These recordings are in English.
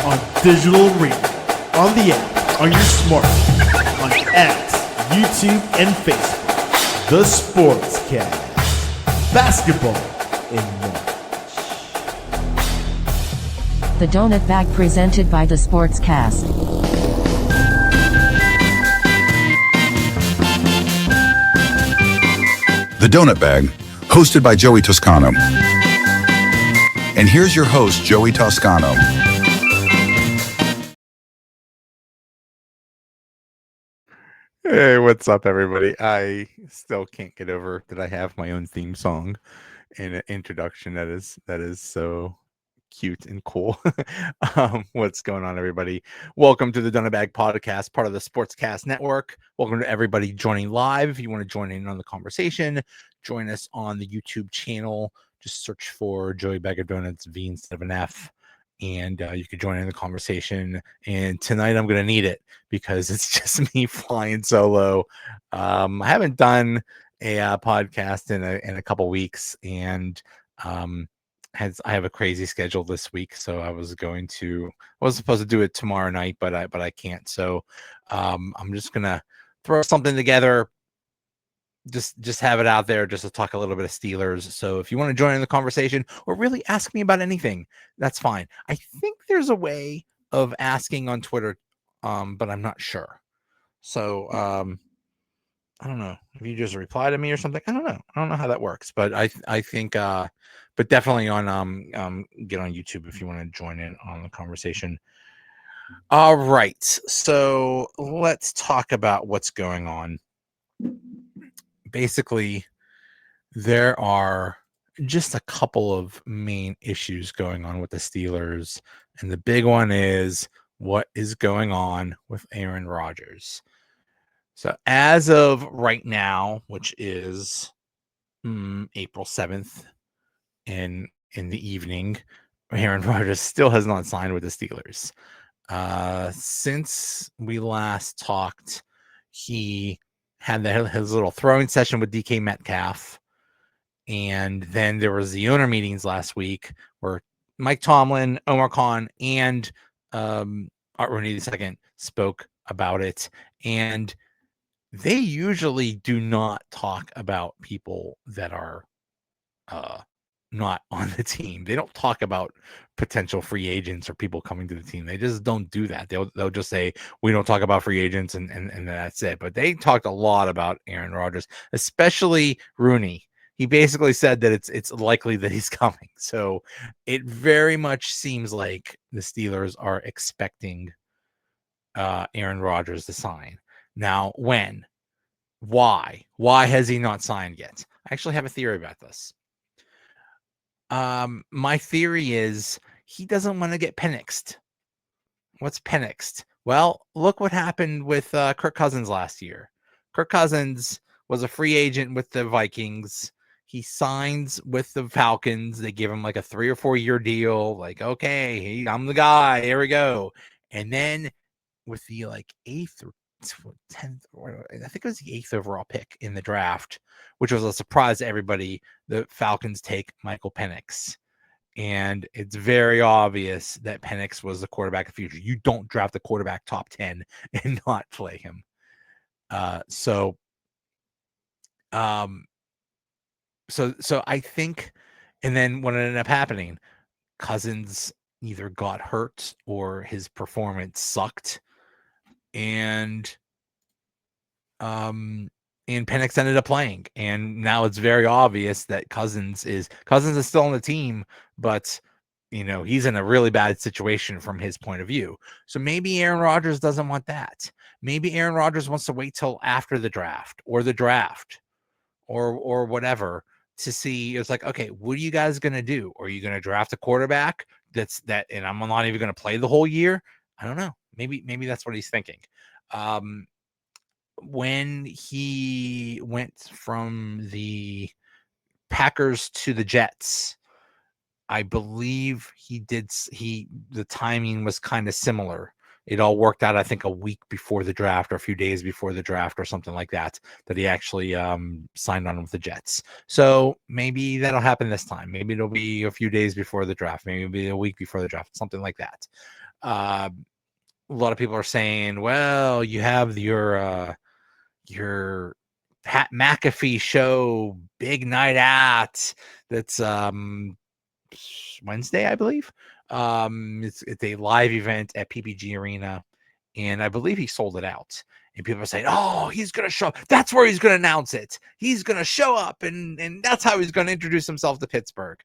on digital radio, on the app, on your smartphone, on X, YouTube, and Facebook. The Sportscast. Basketball in March. The Donut Bag presented by The Sportscast. The Donut Bag, hosted by Joey Toscano. And here's your host, Joey Toscano. Hey, what's up, everybody? I still can't get over that I have my own theme song and an introduction that is so cute and cool. What's going on, everybody? Welcome to the Donut Bag Podcast, part of the Sportscast Network. Welcome to everybody joining live. If you want to join in on the conversation, join us on the YouTube channel. Just search for Joey Bag of Donuts, V instead of an F, and you can join in the conversation. And tonight I'm going to need it because it's just me flying solo. I haven't done a podcast in a couple weeks, and I have a crazy schedule this week, so I was supposed to do it tomorrow night, but I can't. So I'm just gonna throw something together. Just have it out there just to talk a little bit of Steelers. So if you want to join in the conversation or really ask me about anything, that's fine. I think there's a way of asking on Twitter, but I'm not sure. So I don't know if you just reply to me or something. I don't know how that works, but I think but definitely on get on YouTube if you want to join in on the conversation. All right, so let's talk about what's going on. Basically, there are just a couple of main issues going on with the Steelers, and the big one is what is going on with Aaron Rodgers. So as of right now, which is April 7th in the evening, Aaron Rodgers still has not signed with the Steelers. Since we last talked, he had his little throwing session with DK Metcalf, and then there was the owner meetings last week where Mike Tomlin, Omar Khan, and Art Rooney II spoke about it, and they usually do not talk about people that are not on the team. They don't talk about potential free agents or people coming to the team. They just don't do that. They'll just say, we don't talk about free agents, and that's it. But they talked a lot about Aaron Rodgers, especially Rooney. He basically said that it's likely that he's coming. So it very much seems like the Steelers are expecting Aaron Rodgers to sign. Now, when? Why? Why has he not signed yet? I actually have a theory about this. My theory is he doesn't want to get penixed. What's penixed? Well, look what happened with Kirk Cousins last year. Kirk Cousins was a free agent with the Vikings. He signs with the Falcons. They give him like a 3 or 4 year deal. Like, okay, I'm the guy. Here we go. And then with the like 8th or 10th, I think it was the 8th overall pick in the draft, which was a surprise to everybody. The Falcons take Michael Penix, and it's very obvious that Penix was the quarterback of the future. You don't draft the quarterback top 10 and not play him. So I think, and then what ended up happening, Cousins either got hurt or his performance sucked, and Penix ended up playing, and now it's very obvious that Cousins is still on the team, but he's in a really bad situation from his point of view. So maybe Aaron Rodgers doesn't want that. Maybe Aaron Rodgers wants to wait till after the draft or whatever to see. It's like, okay, what are you guys gonna do? Are you gonna draft a quarterback and I'm not even gonna play the whole year? I don't know. Maybe that's what he's thinking. When he went from the Packers to the Jets, I believe the timing was kind of similar. it all worked out, I think, a week before the draft or a few days before the draft or something like that, that he actually signed on with the Jets. So maybe that'll happen this time. Maybe it'll be a few days before the draft. Maybe it'll be a week before the draft, something like that. A lot of people are saying, well, you have your Pat McAfee show, big night at, that's Wednesday, I believe. It's a live event at PPG Arena, and I believe he sold it out. And people are saying, "Oh, he's gonna show. That's where he's gonna announce it. He's gonna show up, and that's how he's gonna introduce himself to Pittsburgh."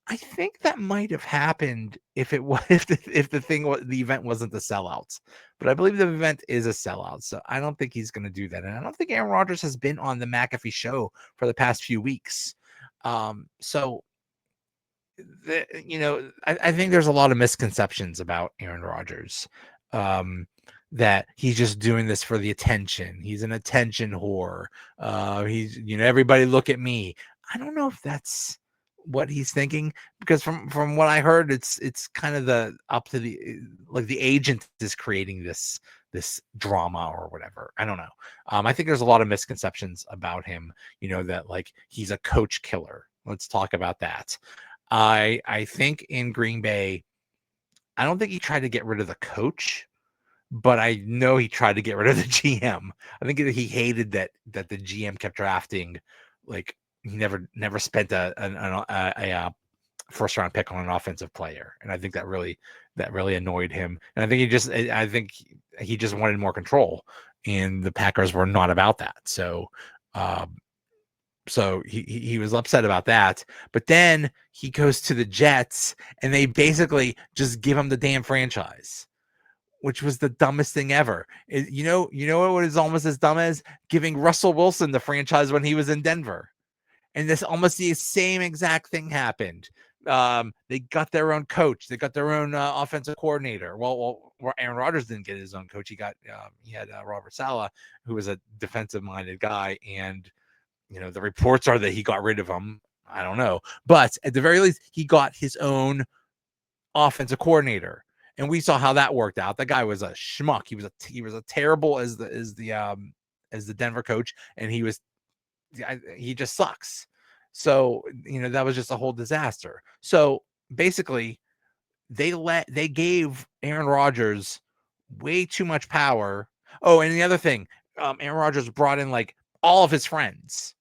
I think that might have happened if it was if the event wasn't the sellouts, but I believe the event is a sellout, so I don't think he's going to do that, and I don't think Aaron Rodgers has been on the McAfee show for the past few weeks. So I think there's a lot of misconceptions about Aaron Rodgers. That he's just doing this for the attention. He's an attention whore. He's everybody look at me. I don't know if that's what he's thinking, because from what I heard, it's kind of the agent is creating this drama or whatever. I don't know. I think there's a lot of misconceptions about him, that like he's a coach killer. Let's talk about that. I think in Green Bay, I don't think he tried to get rid of the coach, but I know he tried to get rid of the GM. I think he hated that the GM kept drafting, like, he never spent a first round pick on an offensive player, and I think that really annoyed him. And I think he just wanted more control, and the Packers were not about that. So he was upset about that. But then he goes to the Jets, and they basically just give him the damn franchise, which was the dumbest thing ever. You know what is almost as dumb as giving Russell Wilson the franchise when he was in Denver. And this almost the same exact thing happened. They got their own coach. They got their own offensive coordinator. Well, Aaron Rodgers didn't get his own coach. He had Robert Saleh, who was a defensive-minded guy. And, the reports are that he got rid of him. I don't know. But at the very least, he got his own offensive coordinator. And we saw how that worked out. That guy was a schmuck. He was a terrible as the Denver coach, and he just sucks. So, that was just a whole disaster. So basically they gave Aaron Rodgers way too much power. Oh, and the other thing, Aaron Rodgers brought in like all of his friends.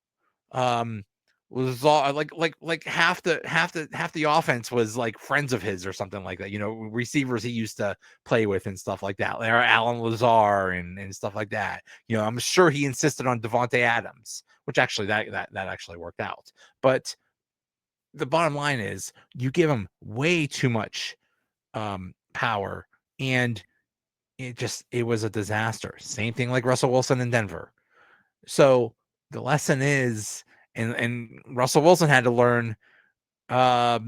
Was all like half the offense was like friends of his or something like that. Receivers he used to play with and stuff like that. There are Alan Lazar and stuff like that. I'm sure he insisted on Devontae Adams, which actually that actually worked out. But the bottom line is, you give him way too much power, and it was a disaster. Same thing like Russell Wilson in Denver. So the lesson is, and Russell Wilson had to learn, yeah,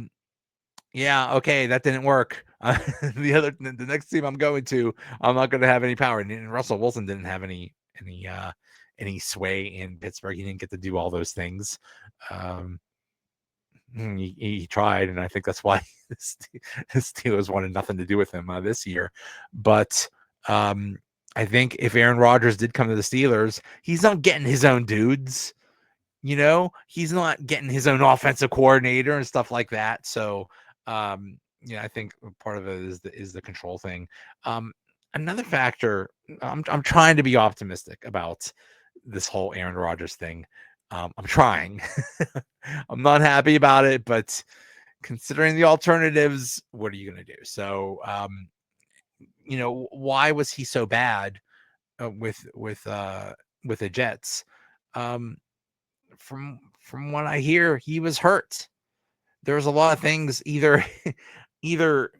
okay, that didn't work. The next team I'm going to, I'm not going to have any power. And Russell Wilson didn't have any sway in Pittsburgh. He didn't get to do all those things. He tried, and I think that's why the Steelers wanted nothing to do with him this year. But I think if Aaron Rodgers did come to the Steelers, he's not getting his own dudes. He's not getting his own offensive coordinator and stuff like that. So, I think part of it is the control thing. Another factor, I'm trying to be optimistic about this whole Aaron Rodgers thing. I'm trying. I'm not happy about it, but considering the alternatives, what are you going to do? So, why was he so bad with the Jets? From what I hear, he was hurt. There's a lot of things. Either he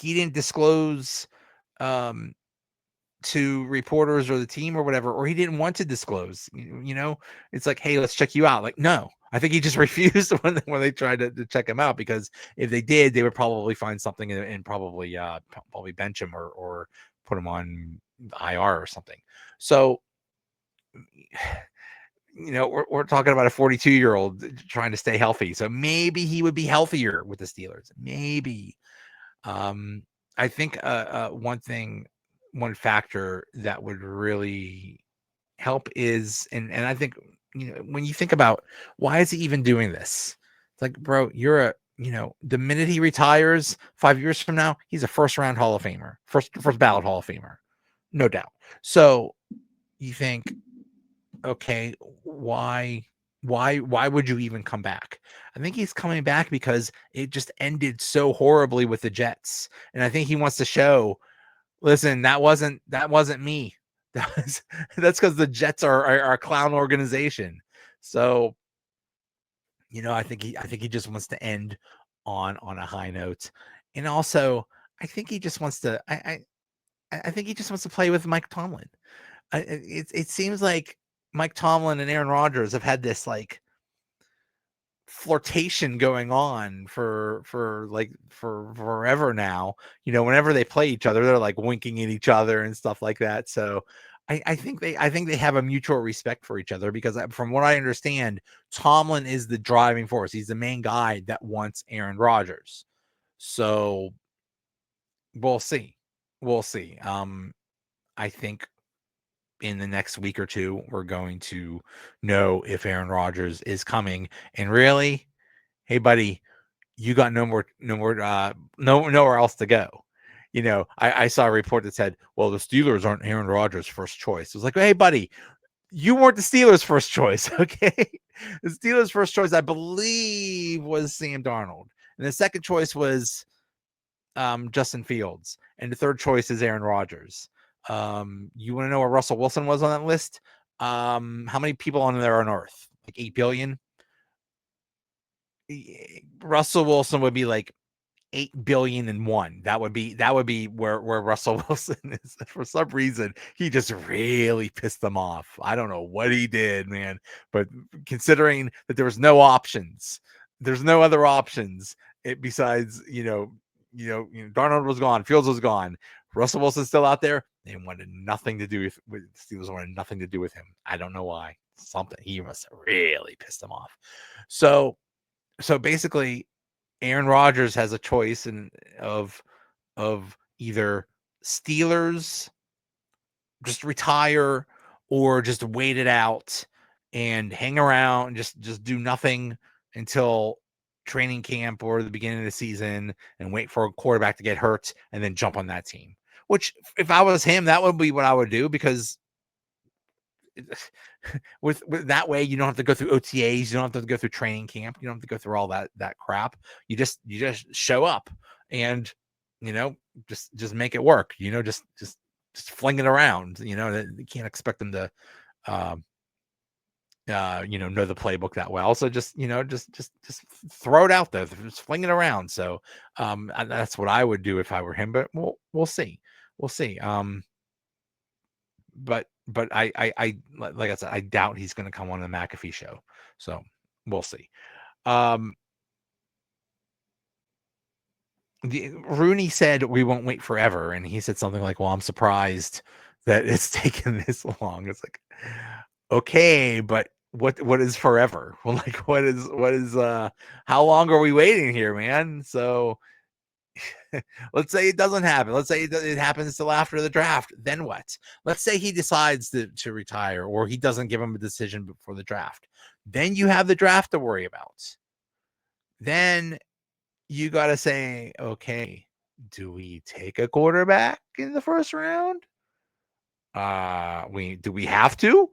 didn't disclose to reporters or the team or whatever, or he didn't want to disclose. It's like, hey, let's check you out. Like, no, I think he just refused when they tried to check him out, because if they did, they would probably find something and probably bench him or put him on IR or something. So, we're talking about a 42-year-old trying to stay healthy. So maybe he would be healthier with the Steelers. Maybe. I think one factor that would really help is, and I think, when you think about why is he even doing this? It's like, bro, the minute he retires 5 years from now, he's a first round Hall of Famer, first ballot Hall of Famer, no doubt. So you think, okay, why would you even come back? I think he's coming back because it just ended so horribly with the Jets, and I think he wants to show, listen, that wasn't me. That's because the Jets are a clown organization. So, I think he just wants to end on a high note, and also I think he just wants to. I think he just wants to play with Mike Tomlin. It seems like Mike Tomlin and Aaron Rodgers have had this like flirtation going on for forever now. Whenever they play each other, they're like winking at each other and stuff like that. So I think they have a mutual respect for each other, because from what I understand, Tomlin is the driving force. He's the main guy that wants Aaron Rodgers. So we'll see. I think in the next week or two, we're going to know if Aaron Rodgers is coming. And really, hey, buddy, you got nowhere else to go. I saw a report that said, well, the Steelers aren't Aaron Rodgers' first choice. It was like, hey, buddy, you weren't the Steelers' first choice, okay? The Steelers' first choice, I believe, was Sam Darnold. And the second choice was Justin Fields. And the third choice is Aaron Rodgers. You want to know where Russell Wilson was on that list? How many people on there on Earth? Like 8 billion? Russell Wilson would be like 8 billion and 1. That would be where Russell Wilson is. For some reason, he just really pissed them off. I don't know what he did, man. But considering that there was no options, there's no other options besides, Darnold was gone, Fields was gone, Russell Wilson's still out there. They wanted nothing to do with Steelers wanted nothing to do with him. I don't know why. Something, he must have really pissed them off. So basically, Aaron Rodgers has a choice of either Steelers just retire, or just wait it out and hang around, just do nothing until training camp or the beginning of the season, and wait for a quarterback to get hurt and then jump on that team. Which, if I was him, that would be what I would do, because with that way, you don't have to go through OTAs, you don't have to go through training camp, you don't have to go through all that crap. You just show up and just make it work. Just fling it around. You can't expect them to know the playbook that well. So just throw it out there, just fling it around. So that's what I would do if I were him. But we'll see. But I like I said, I doubt he's going to come on the McAfee show. So we'll see. Rooney said we won't wait forever, and he said something like, well, I'm surprised that it's taken this long. It's like, okay, but what is forever? Well, like, what is how long are we waiting here, man? So let's say it doesn't happen. Let's say it happens till after the draft. Then what? Let's say he decides to retire, or he doesn't give him a decision before the draft. Then you have the draft to worry about. Then you got to say, okay, do we take a quarterback in the first round? Do we have to?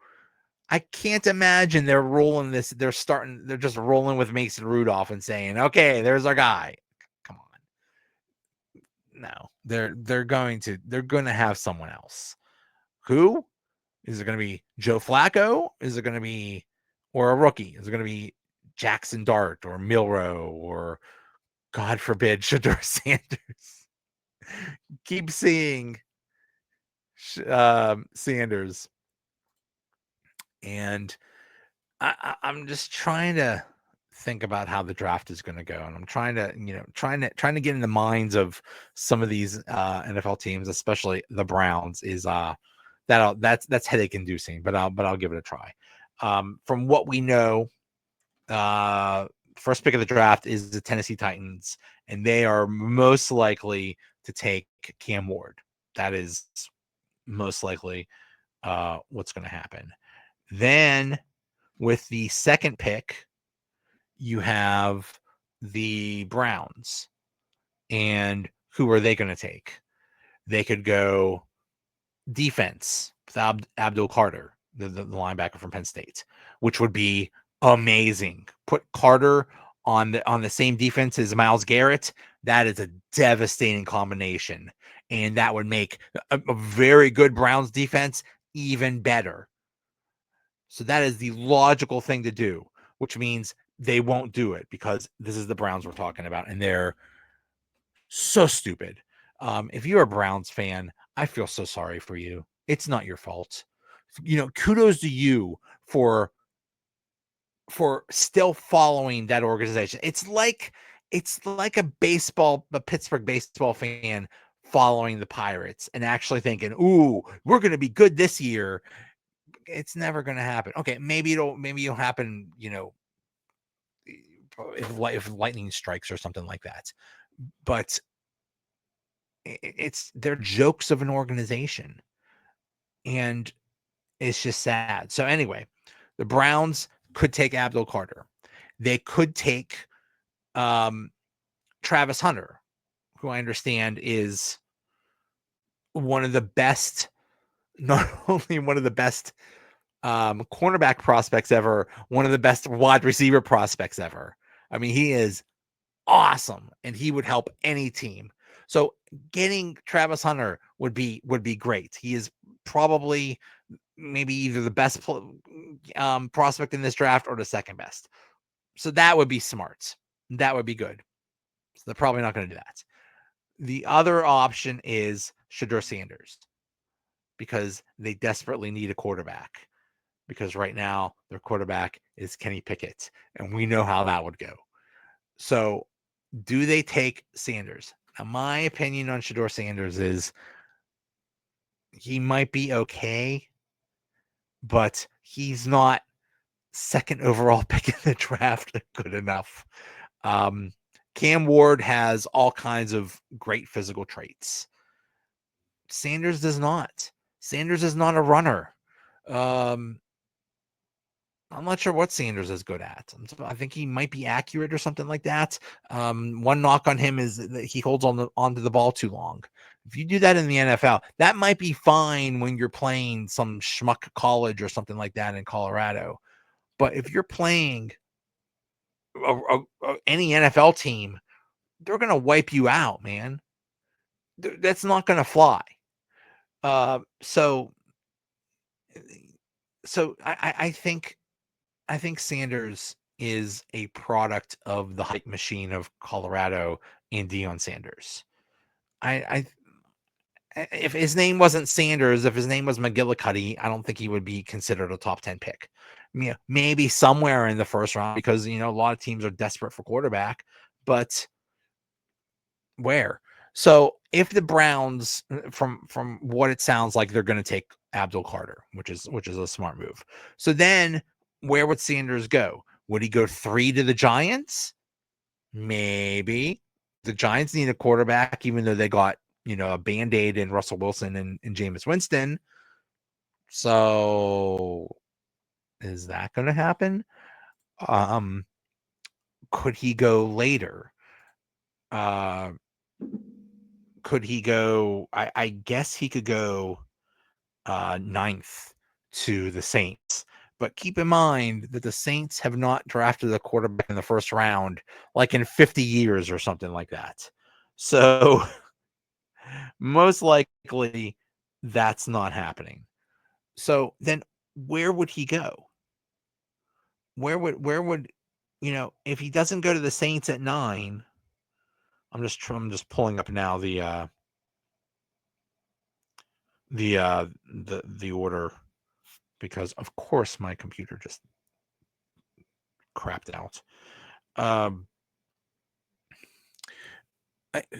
I can't imagine they're rolling this. They're just rolling with Mason Rudolph and saying, okay, there's our guy. Come on. No, they're going to have someone else. Who? Is it going to be Joe Flacco? Is it going to be, or a rookie? Is it going to be Jackson Dart or Milrow, or God forbid, Shedeur Sanders? Keep seeing Sanders. And I'm just trying to think about how the draft is going to go, and I'm trying to get in the minds of some of these NFL teams, especially the Browns. Is that's headache inducing, but I'll give it a try. From what we know, first pick of the draft is the Tennessee Titans, and they are most likely to take Cam Ward. That is most likely what's going to happen. Then with the second pick, you have the Browns. And who are they going to take? They could go defense with Abdul Carter, the linebacker from Penn State, which would be amazing. Put Carter on the same defense as Myles Garrett. That is a devastating combination, and that would make a very good Browns defense even better. So that is the logical thing to do, which means they won't do it because this is the Browns we're talking about, and they're so stupid. If you're a Browns fan, I feel so sorry for you. It's not your fault. Kudos to you for still following that organization. It's like a Pittsburgh baseball fan following the Pirates and actually thinking, "Ooh, we're going to be good this year." It's never going to happen. Okay, maybe it'll happen, if lightning strikes or something like that. But they're jokes of an organization, and it's just sad. So anyway, the Browns could take Abdul Carter. They could take Travis Hunter, who I understand is one of the best, not only one of the best cornerback prospects ever, one of the best wide receiver prospects ever. I mean, he is awesome, and he would help any team. So getting Travis Hunter would be great. He is probably maybe either the best prospect in this draft or the second best. So that would be smart. That would be good. So they're probably not going to do that. The other option is Shedeur Sanders, because they desperately need a quarterback, because right now their quarterback is Kenny Pickett, and we know how that would go. So do they take Sanders? Now, my opinion on Shedeur Sanders is he might be okay, but he's not second overall pick in the draft good enough. Cam Ward has all kinds of great physical traits. Sanders does not. Sanders is not a runner. I'm not sure what Sanders is good at. I think he might be accurate or something like that. One knock on him is that he holds onto the ball too long. If you do that in the NFL, that might be fine when you're playing some schmuck college or something like that in Colorado. But if you're playing any NFL team, they're going to wipe you out, man. That's not going to fly. So I think Sanders is a product of the hype machine of Colorado and Deion Sanders. If his name wasn't Sanders, if his name was McGillicuddy, I don't think he would be considered a top 10 pick. Maybe somewhere in the first round, because a lot of teams are desperate for quarterback, but where? So if the Browns, from what it sounds like, they're going to take Abdul Carter, which is a smart move. So then where would Sanders go? Would he go 3 to the Giants? Maybe. The Giants need a quarterback, even though they got, a Band-Aid in Russell Wilson and Jameis Winston. So is that going to happen? Could he go later? Could he go? I guess he could go 9th to the Saints. But keep in mind that the Saints have not drafted a quarterback in the first round like in 50 years or something like that. So most likely that's not happening. So then where would he go? Where would if he doesn't go to the Saints at 9? I'm just pulling up now the order, because of course my computer just crapped out.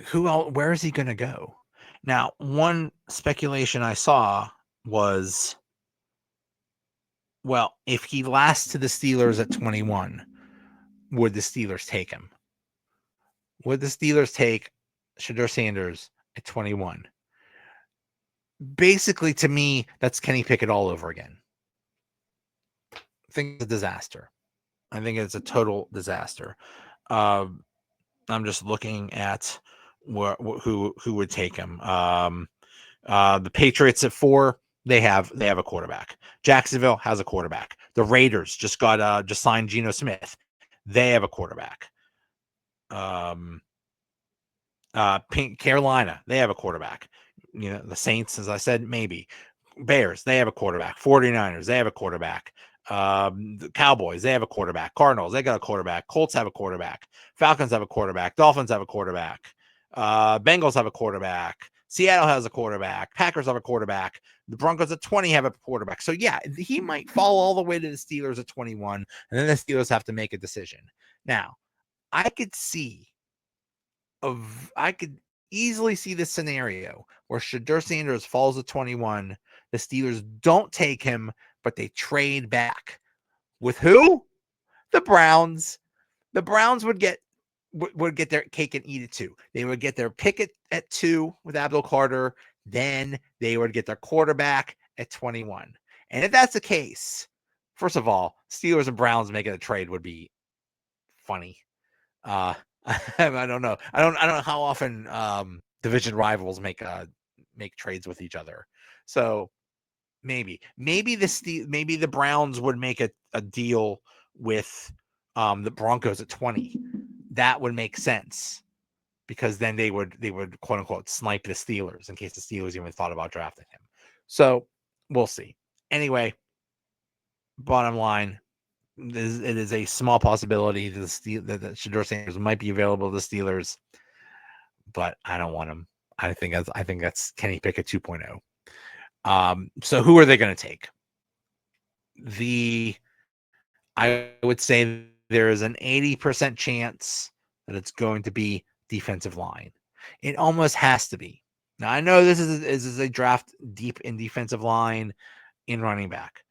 Who else? Where is he going to go? Now, one speculation I saw was, well, if he lasts to the Steelers at 21, would the Steelers take him? Would the Steelers take Shedeur Sanders at 21? Basically, to me, that's Kenny Pickett all over again. I think it's a disaster. I think it's a total disaster. I'm just looking at who would take him. The Patriots at 4, they have a quarterback. Jacksonville has a quarterback. The Raiders just signed Geno Smith. They have a quarterback. Carolina, they have a quarterback. The Saints, as I said, maybe. Bears, they have a quarterback. 49ers, they have a quarterback. The Cowboys, they have a quarterback. Cardinals, they got a quarterback. Colts have a quarterback. Falcons have a quarterback. Dolphins have a quarterback. Bengals have a quarterback. Seattle has a quarterback. Packers have a quarterback. The Broncos at 20 have a quarterback. So yeah, he might fall all the way to the Steelers at 21, and then the Steelers have to make a decision. Now, I could easily see this scenario where Shedeur Sanders falls to 21. The Steelers don't take him, but they trade back with who? The Browns. The Browns would get their cake and eat it too. They would get their pick at 2 with Abdul Carter. Then they would get their quarterback at 21. And if that's the case, first of all, Steelers and Browns making a trade would be funny. I don't know. I don't know how often division rivals make trades with each other. So maybe the Browns would make a deal with the Broncos at 20. That would make sense, because then they would quote unquote snipe the Steelers in case the Steelers even thought about drafting him. So we'll see. Anyway, bottom line, it is a small possibility that Shedeur Sanders might be available to the Steelers, but I don't want him. I think that's Kenny Pickett 2.0. So who are they going to take? I would say there is an 80% chance that it's going to be defensive line. It almost has to be. Now, I know this is a draft deep in defensive line, in running back,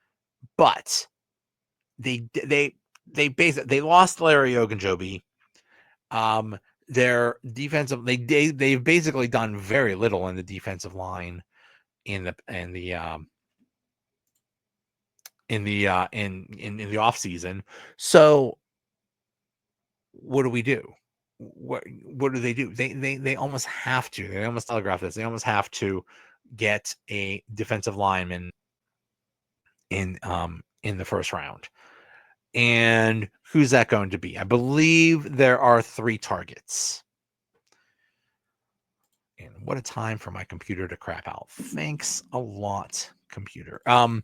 but they lost Larry Ogunjobi. Their defensive, they've basically done very little in the defensive line in the off season. So what do we do? What do they do? They almost have to. They almost telegraph this. They almost have to get a defensive lineman in the first round. And who's that going to be? I believe there are 3 targets. And what a time for my computer to crap out. Thanks a lot, computer. The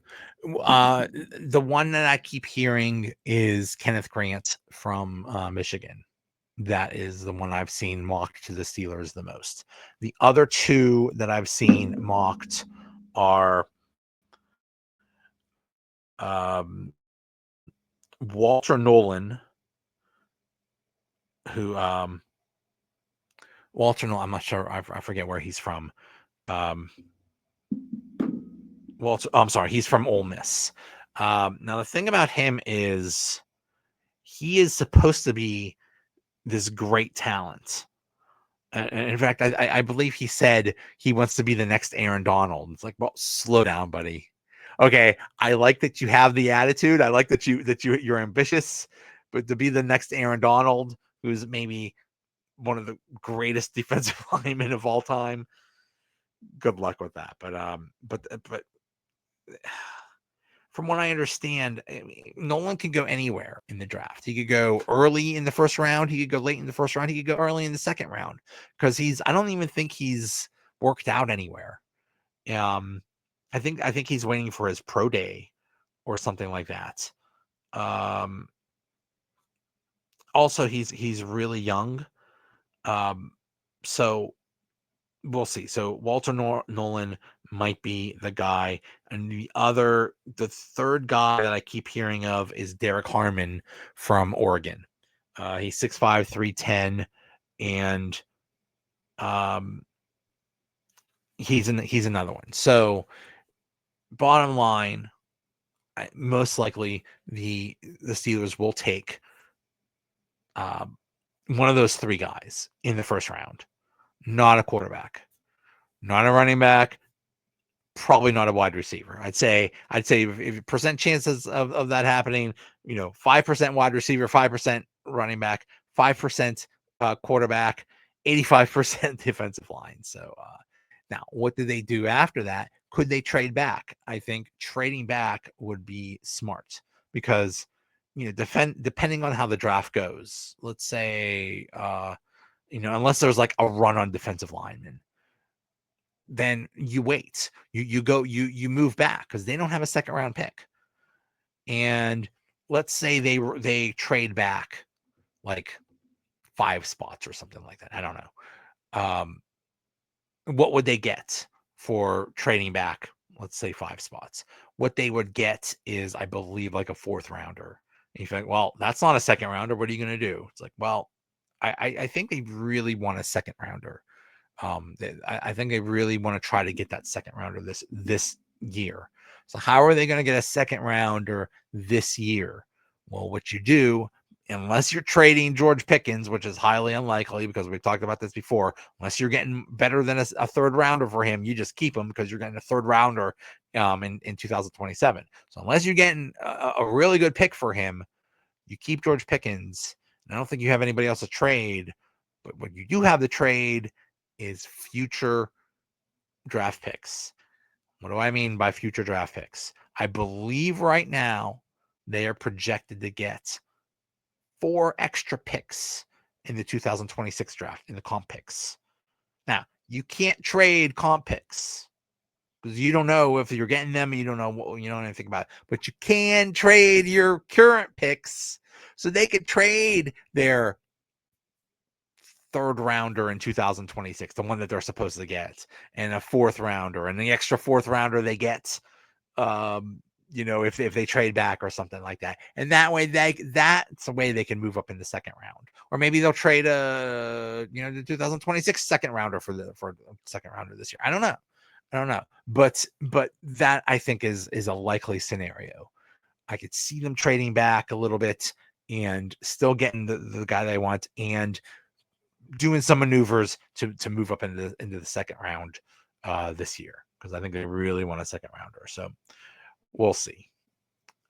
one that I keep hearing is Kenneth Grant from Michigan. That is the one I've seen mocked to the Steelers the most. The other 2 that I've seen mocked are Walter Nolan, who Walter Nolan, I'm not sure, I forget where he's from. Walter, I'm sorry, he's from Ole Miss. Now the thing about him is he is supposed to be this great talent. In fact, I believe he said he wants to be the next Aaron Donald. It's like, well, slow down, buddy. Okay, I like that you have the attitude. I like that you're ambitious, but to be the next Aaron Donald, who's maybe one of the greatest defensive linemen of all time, good luck with that. But from what I understand, Nolan can go anywhere in the draft. He could go early in the first round. He could go late in the first round. He could go early in the second round, because I don't even think he's worked out anywhere. I think he's waiting for his pro day or something like that. Also, he's really young. So we'll see. So Walter Nolan might be the guy, and the third guy that I keep hearing of is Derek Harmon from Oregon. He's 6'5", 310, and he's another one. So bottom line, most likely the Steelers will take one of those three guys in the first round. Not a quarterback, not a running back, probably not a wide receiver. I'd say if percent chances of that happening, 5% wide receiver, 5% running back, 5% quarterback, 85% defensive line. So now what do they do after that? Could they trade back? I think trading back would be smart because depending on how the draft goes, let's say unless there's like a run on defensive linemen, then you wait. You move back because they don't have a second round pick. And let's say they trade back like 5 spots or something like that. I don't know. What would they get for trading back? Let's say 5 spots. What they would get is, I believe, like a 4th rounder. And you think, well, that's not a second rounder. What are you going to do? It's like, well, I think they really want a second rounder. I think they really want to try to get that second rounder this year. So how are they going to get a second rounder this year? Well, what you do, unless you're trading George Pickens, which is highly unlikely because we've talked about this before, unless you're getting better than a 3rd rounder for him, you just keep him because you're getting a 3rd rounder in 2027. So unless you're getting a really good pick for him, you keep George Pickens. And I don't think you have anybody else to trade, but what you do have to trade is future draft picks. What do I mean by future draft picks? I believe right now they are projected to get 4 extra picks in the 2026 draft in the comp picks. Now, you can't trade comp picks because you don't know if you're getting them and you don't know anything about it. But you can trade your current picks so they could trade their 3rd rounder in 2026, the one that they're supposed to get, and a 4th rounder, and the extra 4th rounder they get, if they trade back or something like that. And that way that's a way they can move up in the 2nd round. Or maybe they'll trade the 2026 2nd rounder for the 2nd rounder this year. I don't know. But that, I think, is a likely scenario. I could see them trading back a little bit and still getting the guy they want and doing some maneuvers to move up into the 2nd round this year, because I think they really want a 2nd rounder. So we'll see.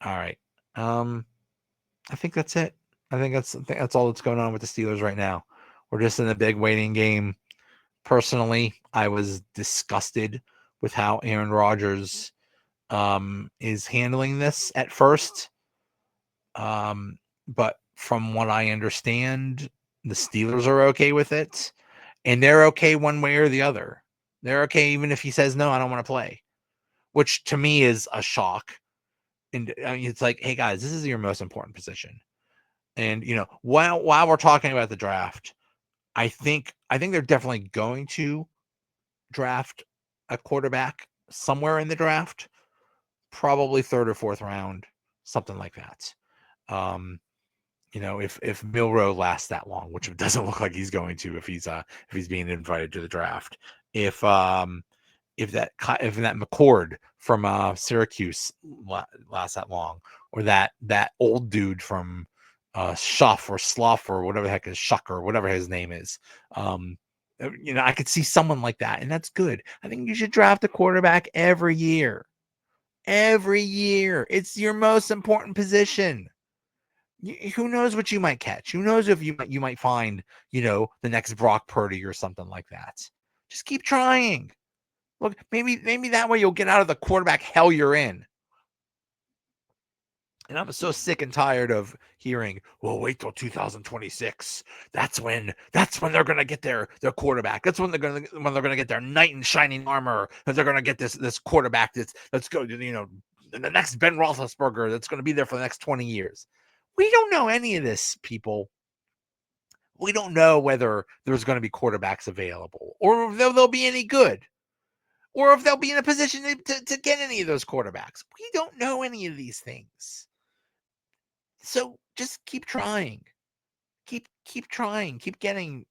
All right. I think that's it. I think that's all that's going on with the Steelers right now. We're just in a big waiting game. Personally, I was disgusted with how Aaron Rodgers is handling this at first. But from what I understand, the Steelers are okay with it, and they're okay one way or the other. They're okay even if he says, no, I don't want to play, which to me is a shock. And it's like, hey guys, this is your most important position. And while we're talking about the draft, I think they're definitely going to draft a quarterback somewhere in the draft, probably 3rd or 4th round, something like that. If Milroe lasts that long, which it doesn't look like he's going to, if he's being invited to the draft, if that McCord from Syracuse lasts that long, or that old dude from Schuff or Slough or whatever the heck is Shuck or whatever his name is, I could see someone like that, and that's good. I think you should draft a quarterback every year. Every year, it's your most important position. Who knows what you might catch? Who knows if you might find, the next Brock Purdy or something like that. Just keep trying. Look, maybe that way you'll get out of the quarterback hell you're in. And I'm so sick and tired of hearing, well, wait till 2026. That's when they're gonna get their quarterback. That's when they're gonna get their knight in shining armor. That they're gonna get this quarterback that's go, the next Ben Roethlisberger that's gonna be there for the next 20 years. We don't know any of this, people. We don't know whether there's going to be quarterbacks available, or if they'll be any good, or if they'll be in a position to get any of those quarterbacks. We don't know any of these things. So just keep trying. Keep trying. Keep getting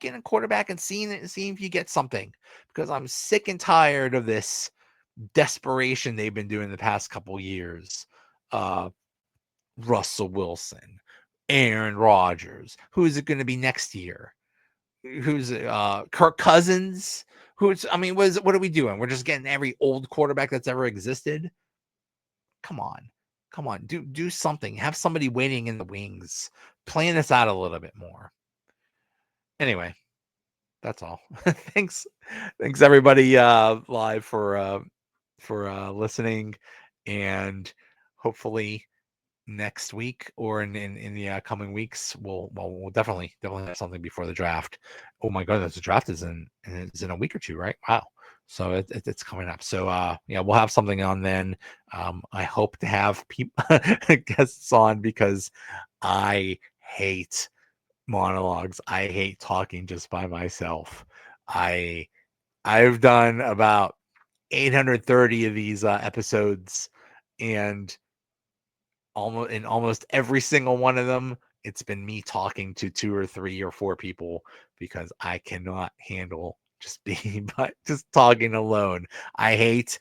a quarterback and seeing if you get something. Because I'm sick and tired of this desperation they've been doing the past couple years. Russell Wilson, Aaron Rodgers. Who is it going to be next year? Who's Kirk Cousins? What are we doing? We're just getting every old quarterback that's ever existed. Come on, do something. Have somebody waiting in the wings. Plan this out a little bit more. Anyway, that's all. Thanks everybody live for listening, and hopefully next week or in the coming weeks we'll definitely have something before the draft. Oh my goodness, the draft is in a week or two, right? Wow. So it's coming up. So yeah, we'll have something on then. I hope to have people guests on, because I hate monologues. I hate talking just by myself. I've done about 830 of these episodes, and almost every single one of them, it's been me talking to 2 or 3 or 4 people, because I cannot handle just being but just talking alone. I hate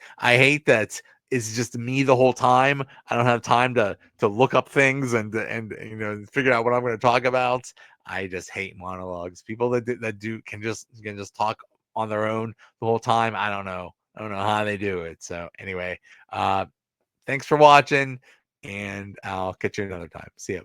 that it's just me the whole time. I don't have time to look up things and figure out what I'm going to talk about. I just hate monologues. People that can just talk on their own the whole time. I don't know how they do it. So anyway, thanks for watching, and I'll catch you another time. See ya.